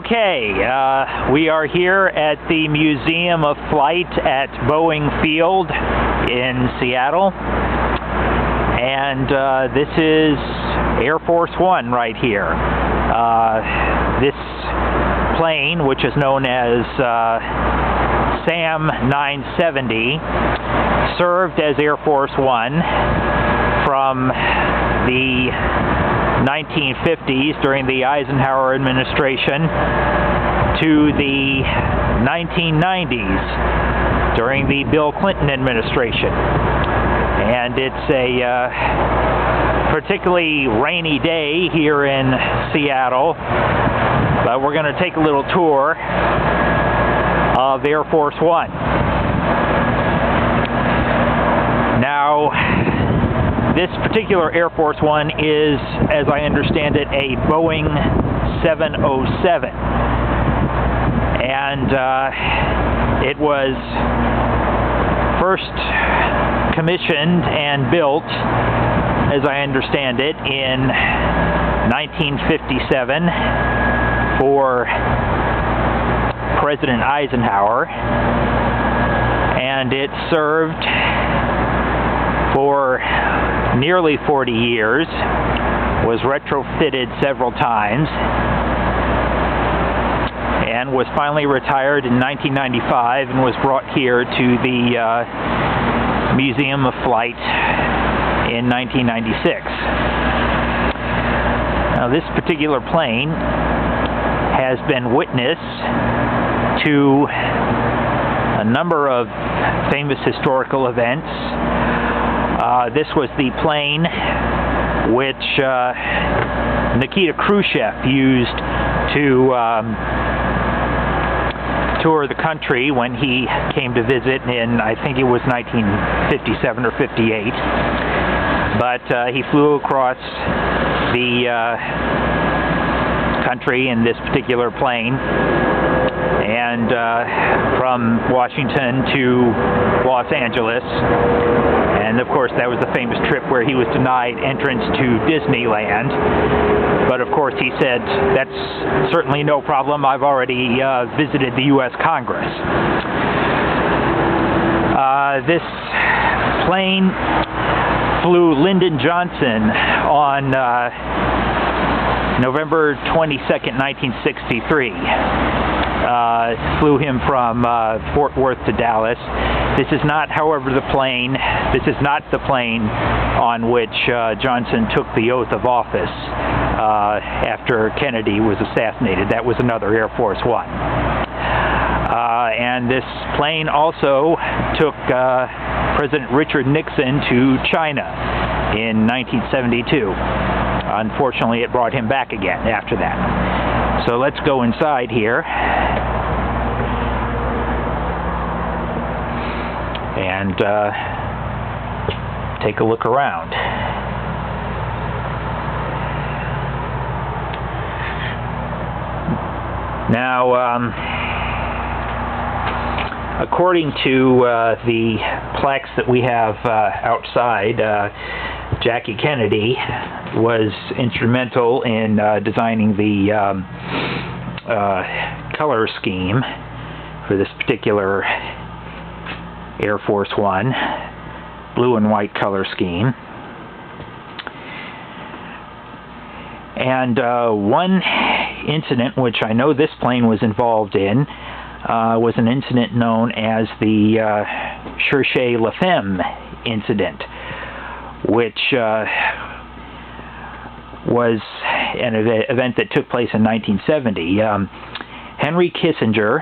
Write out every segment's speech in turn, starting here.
Okay, we are here at the Museum of Flight at Boeing Field in Seattle, and this is Air Force One right here. This plane, which is known as SAM 970, served as Air Force One from the 1950s during the Eisenhower administration to the 1990s during the Bill Clinton administration. And it's a particularly rainy day here in Seattle, but we're going to take a little tour of Air Force One. Now, this particular Air Force One is, as I understand it, a Boeing 707. And it was first commissioned and built, as I understand it, in 1957 for President Eisenhower. And it served for nearly 40 years, was retrofitted several times, and was finally retired in 1995 and was brought here to the Museum of Flight in 1996. Now, this particular plane has been witness to a number of famous historical events. This was the plane which Nikita Khrushchev used to tour the country when he came to visit in, I think it was 1957 or 58. But he flew across the country in this particular plane, and from Washington to Los Angeles. And of course, that was the famous trip where he was denied entrance to Disneyland. But of course, he said, that's certainly no problem. I've already visited the U.S. Congress. This plane flew Lyndon Johnson on November 22nd, 1963. Flew him from Fort Worth to Dallas. This is not, however, the plane on which Johnson took the oath of office after Kennedy was assassinated. That was another Air Force One. And this plane also took President Richard Nixon to China in 1972. Unfortunately, it brought him back again after that. So let's go inside here and take a look around. Now, according to the plaques that we have outside, Jackie Kennedy was instrumental in designing the color scheme for this particular Air Force One, blue and white color scheme. And one incident which I know this plane was involved in was an incident known as the Cherchez-la-Femme incident, which was an event that took place in 1970. Henry Kissinger,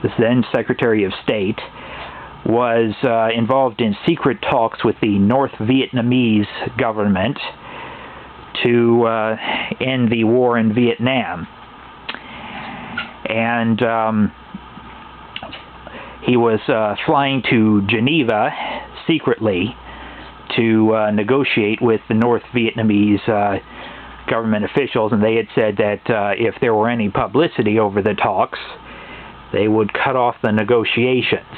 the then Secretary of State, was involved in secret talks with the North Vietnamese government to end the war in Vietnam. And he was flying to Geneva secretly to negotiate with the North Vietnamese government officials, and they had said that if there were any publicity over the talks, they would cut off the negotiations.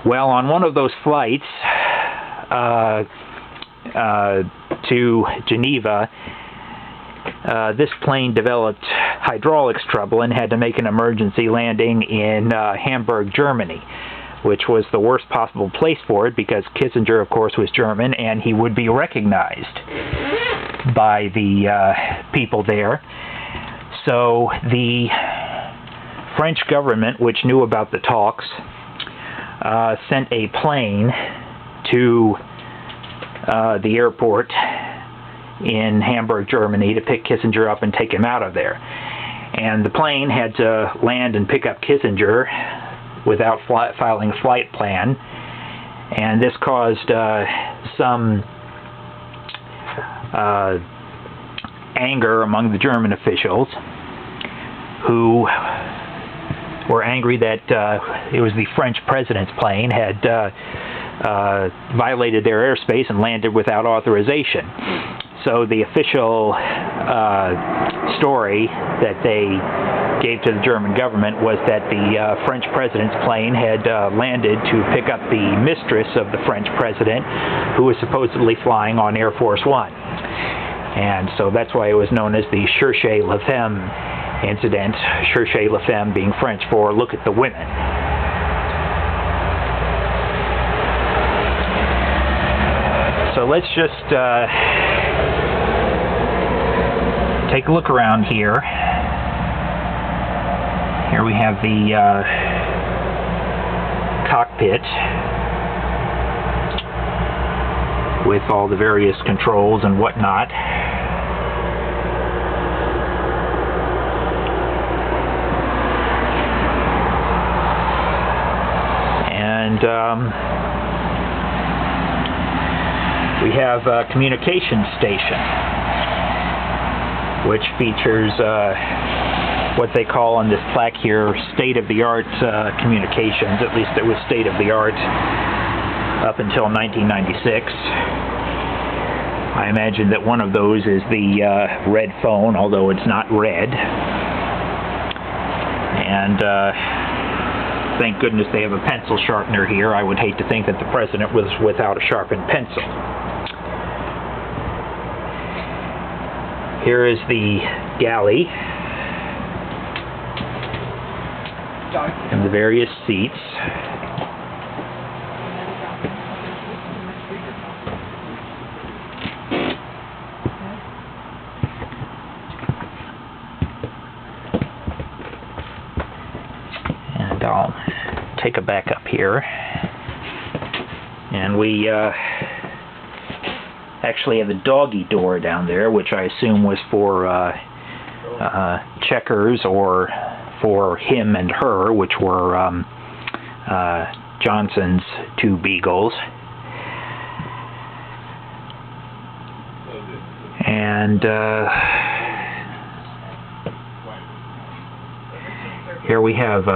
Well, on one of those flights to Geneva, this plane developed hydraulics trouble and had to make an emergency landing in Hamburg, Germany, which was the worst possible place for it because Kissinger, of course, was German and he would be recognized by the people there. So the French government, which knew about the talks, sent a plane to the airport in Hamburg, Germany to pick Kissinger up and take him out of there. And the plane had to land and pick up Kissinger without filing a flight plan, and this caused some anger among the German officials, who were angry that it was the French president's plane had violated their airspace and landed without authorization. So the official story that they gave to the German government was that the French president's plane had landed to pick up the mistress of the French president, who was supposedly flying on Air Force One. And so that's why it was known as the Cherchez la Femme incident, Cherchez la Femme being French for look at the women. So let's just take a look around here. Here we have the cockpit with all the various controls and whatnot. And we have a communication station, which features what they call on this plaque here state-of-the-art communications. At least it was state-of-the-art up until 1996. I imagine that one of those is the red phone, although it's not red. And thank goodness they have a pencil sharpener here. I would hate to think that the president was without a sharpened pencil. Here is the galley and the various seats. And I'll take a back up here. And we actually have a doggy door down there, which I assume was for checkers, or for him and her, which were Johnson's two beagles. And here we have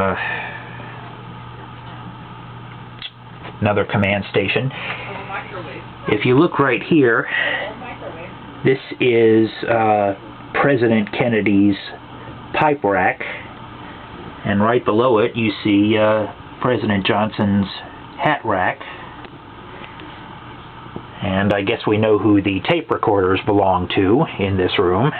another command station. If you look right here, this is President Kennedy's pipe rack, and right below it you see President Johnson's hat rack. And I guess we know who the tape recorders belong to in this room.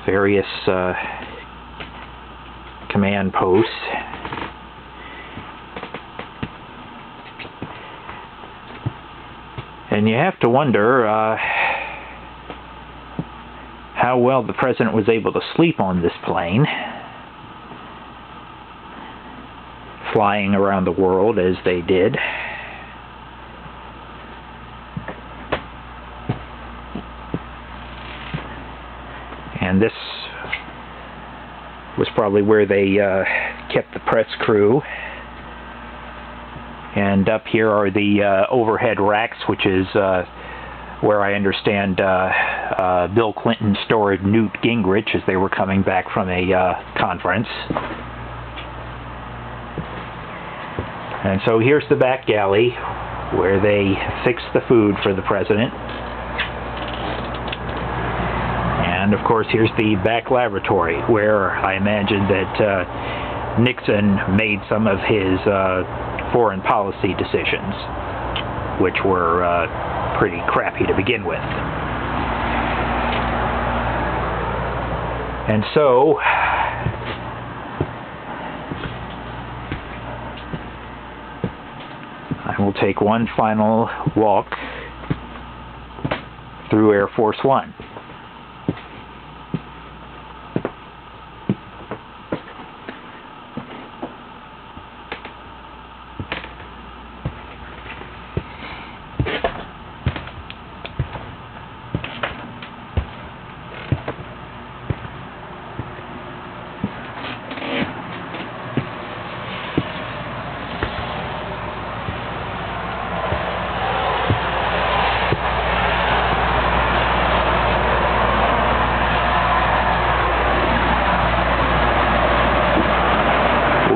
Various command posts. And you have to wonder how well the president was able to sleep on this plane, flying around the world as they did. And this was probably where they kept the press crew. And up here are the overhead racks, which is where I understand Bill Clinton stored Newt Gingrich as they were coming back from a conference. And so here's the back galley where they fixed the food for the president. And of course here's the back laboratory where I imagine that Nixon made some of his foreign policy decisions, which were pretty crappy to begin with. And so, I will take one final walk through Air Force One.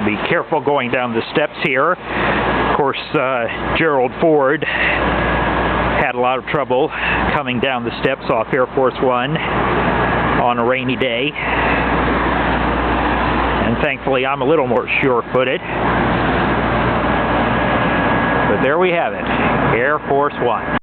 Be careful going down the steps here. Of course, Gerald Ford had a lot of trouble coming down the steps off Air Force One on a rainy day. And thankfully, I'm a little more sure-footed. But there we have it, Air Force One.